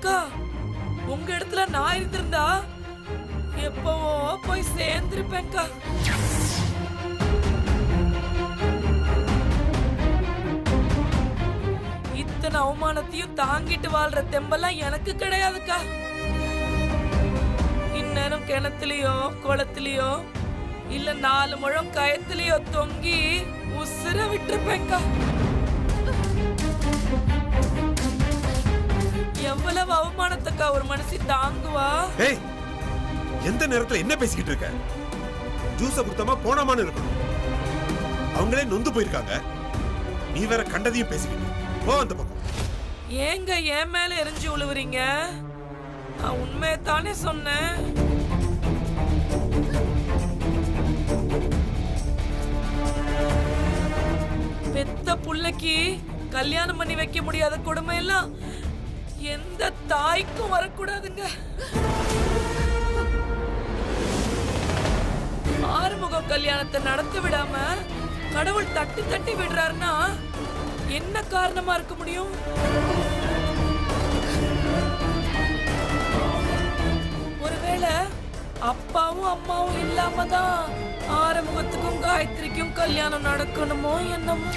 அக்கா, உங்க இடத்துல நான் இருந்திருந்தா எப்பவோ போய் சேர்ந்திருப்பேன்க்கா. இத்தனை அவமானத்தையும் தாங்கிட்டு வாழ்ற தெம்பெல்லாம் எனக்கு கிடையாதுக்கா. இந்நேரம் கிணத்துலயோ குளத்துலயோ இல்ல 4 முழம் கயத்துலயோ தொங்கி உசுர விட்டுருப்பேன்க்கா. எவ்வளவு அவமானத்துக்கா ஒரு மனுஷி தாங்குவா? ஏய், எந்த நேரத்துல என்ன பேசிக்கிட்டு இருக்க? ஜூஸ குடுத்தமா போனாமான்னு இருக்கணும். அவங்களே நொந்து போயிருக்காங்க, நீ வேற கண்டதையும் பேசிக்கிட்டு போ அந்த பக்கம். ஏங்க என் மேல எரிஞ்சு விழுவுறீங்க? நான் உண்மையை தானே சொன்னேன். பெத்த புள்ளைக்கு கல்யாணம் பண்ணி வைக்க முடியாத கொடுமை எல்லாம் எந்த தாய்க்கும் வரக்கூடாதுங்க. ஆறுமுகம் கல்யாணத்தை நடத்த விடாம கடவுள் தட்டி தட்டி விடுறாருன்னா என்ன காரணமா இருக்க முடியும்? ஒருவேளை அப்பாவும் அம்மாவும் இல்லாம தான் ஆறுமுகத்துக்கும் காயத்ரிக்கும் கல்யாணம் நடக்கணுமோ என்னமோ.